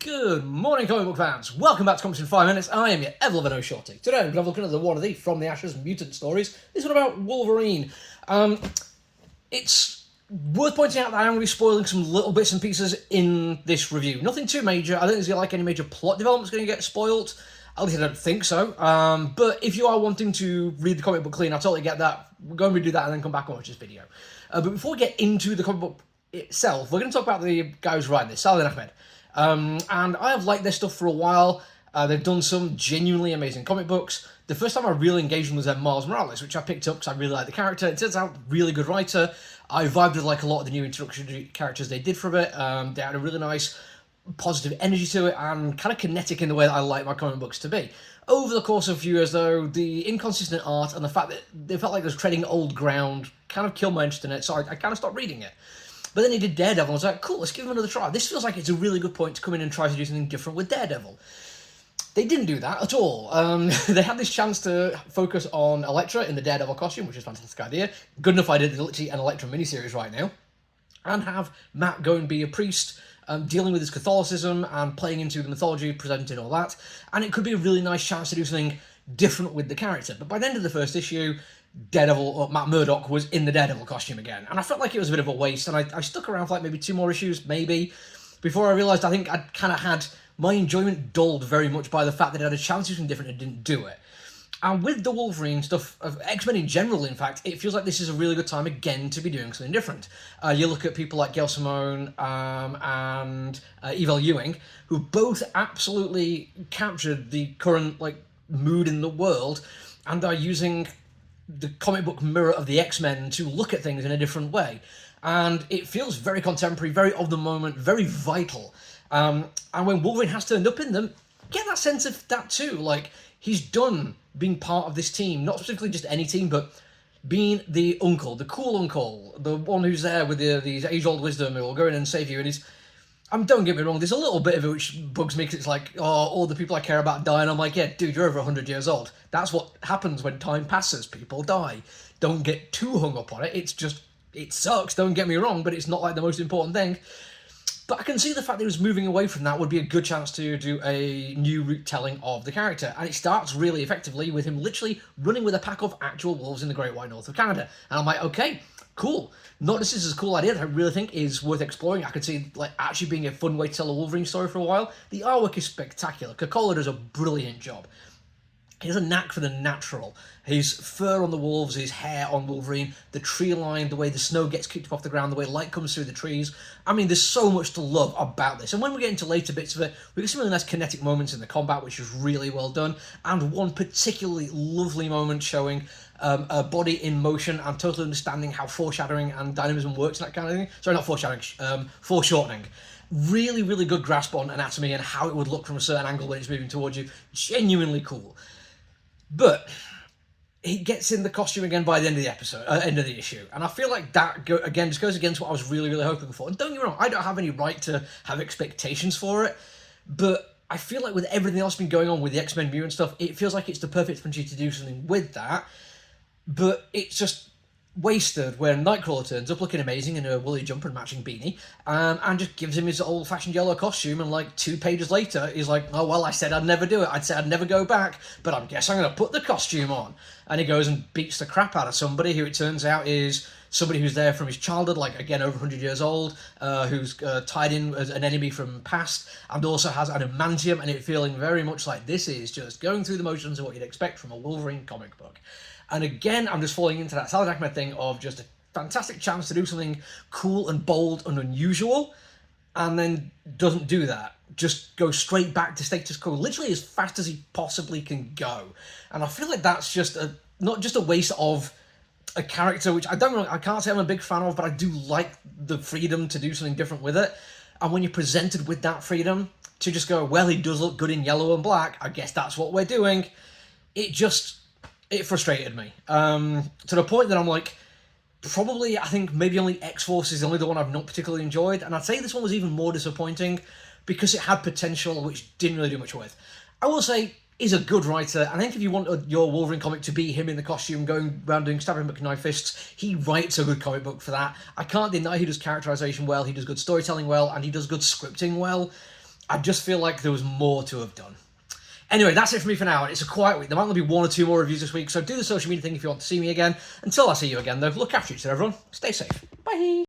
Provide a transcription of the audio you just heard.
Good morning, comic book fans. Welcome back to Comics in 5 Minutes. I am your ever-loving Shorty. Today, we're going to have a look at another one of the From the Ashes mutant stories. This one about Wolverine. It's worth pointing out that I am going to be spoiling some little bits and pieces in this review. Nothing too major. I don't think there's like any major plot developments going to get spoiled. At least I don't think so. But if you are wanting to read the comic book clean, I totally get that. We're going to do that and then come back and watch this video. But before we get into the comic book itself, we're going to talk about the guy who's writing this, Saladin Ahmed. And I have liked their stuff for a while. They've done some genuinely amazing comic books. The first time I really engaged them was Miles Morales, which I picked up because I really like the character. It turns out really good writer. I vibed with like a lot of the new introductory characters they did for it. They had a really nice positive energy to it and kind of kinetic in the way that I like my comic books to be. Over the course of a few years though, the inconsistent art and the fact that they felt like they was treading old ground kind of killed my interest in it, so I kind of stopped reading it. But then he did Daredevil, and I was like, cool, let's give him another try. This feels like it's a really good point to come in and try to do something different with Daredevil. They didn't do that at all. They had this chance to focus on Elektra in the Daredevil costume, which is a fantastic idea. Good enough idea, there's literally an Elektra miniseries right now. And have Matt go and be a priest, dealing with his Catholicism and playing into the mythology, presenting all that. And it could be a really nice chance to do something different with the character. But by the end of the first issue, Daredevil, or Matt Murdock, was in the Daredevil costume again. And I felt like it was a bit of a waste, and I stuck around for like maybe 2 more issues, maybe, before I realised I think I'd kind of had my enjoyment dulled very much by the fact that it had a chance to do something different and didn't do it. And with the Wolverine stuff, of X-Men in general, in fact, it feels like this is a really good time again to be doing something different. You look at people like Gail Simone and Evel Ewing, who both absolutely captured the current like mood in the world, and are using the comic book mirror of the X-Men to look at things in a different way. And it feels very contemporary, very of the moment, very vital. And when Wolverine has turned up in them, get that sense of that too. Like, he's done being part of this team, not specifically just any team, but being the uncle, the cool uncle, the one who's there with these age-old wisdom who will go in and save you. And he's, don't get me wrong, there's a little bit of it which bugs me because it's like, oh, all the people I care about die, and I'm like, yeah, dude, you're over 100 years old. That's what happens when time passes. People die. Don't get too hung up on it. It's just, it sucks, don't get me wrong, but it's not like the most important thing. But I can see the fact that he was moving away from that would be a good chance to do a new retelling of the character. And it starts really effectively with him literally running with a pack of actual wolves in the Great White North of Canada. And I'm like, okay, cool. Not this is a cool idea that I really think is worth exploring. I could see like actually being a fun way to tell a Wolverine story for a while. The artwork is spectacular. Ka-Pow does a brilliant job. He has a knack for the natural. His fur on the wolves, his hair on Wolverine, the tree line, the way the snow gets kicked up off the ground, the way light comes through the trees. I mean, there's so much to love about this. And when we get into later bits of it, we get some really nice kinetic moments in the combat, which is really well done. And one particularly lovely moment showing a body in motion and totally understanding how foreshadowing and dynamism works and that kind of thing. Sorry, not foreshadowing, foreshortening. Really, really good grasp on anatomy and how it would look from a certain angle when it's moving towards you. Genuinely cool. But he gets in the costume again by the end of the episode, end of the issue, and I feel like that again just goes against what I was really, really hoping for. And don't get me wrong, I don't have any right to have expectations for it, but I feel like with everything else been going on with the X-Men mutant stuff, it feels like it's the perfect opportunity to do something with that. But it's just wasted when Nightcrawler turns up looking amazing in a woolly jumper and matching beanie, and just gives him his old-fashioned yellow costume, and like 2 pages later he's like, oh well, I said I'd never do it, I'd said I'd never go back, but I guess I'm going to put the costume on. And he goes and beats the crap out of somebody who it turns out is somebody who's there from his childhood, like again over 100 years old, who's tied in as an enemy from past, and also has adamantium, and it feeling very much like this is just going through the motions of what you'd expect from a Wolverine comic book. And again, I'm just falling into that Saladin Ahmed thing of just a fantastic chance to do something cool and bold and unusual, and then doesn't do that. Just goes straight back to status quo, literally as fast as he possibly can go. And I feel like that's just not just a waste of a character, which I can't say I'm a big fan of, but I do like the freedom to do something different with it. And when you're presented with that freedom to just go, well, he does look good in yellow and black, I guess that's what we're doing, it frustrated me, to the point that I'm like, probably, I think maybe only X-Force is the only one I've not particularly enjoyed, and I'd say this one was even more disappointing because it had potential which didn't really do much with. I will say, he's a good writer, and I think if you want your Wolverine comic to be him in the costume going around doing stabbing McKnife fists, he writes a good comic book for that. I can't deny he does characterization well, he does good storytelling well, and he does good scripting well. I just feel like there was more to have done. Anyway, that's it for me for now. It's a quiet week. There might only be 1 or 2 more reviews this week, so do the social media thing if you want to see me again. Until I see you again, though, look after each other, everyone. Stay safe. Bye.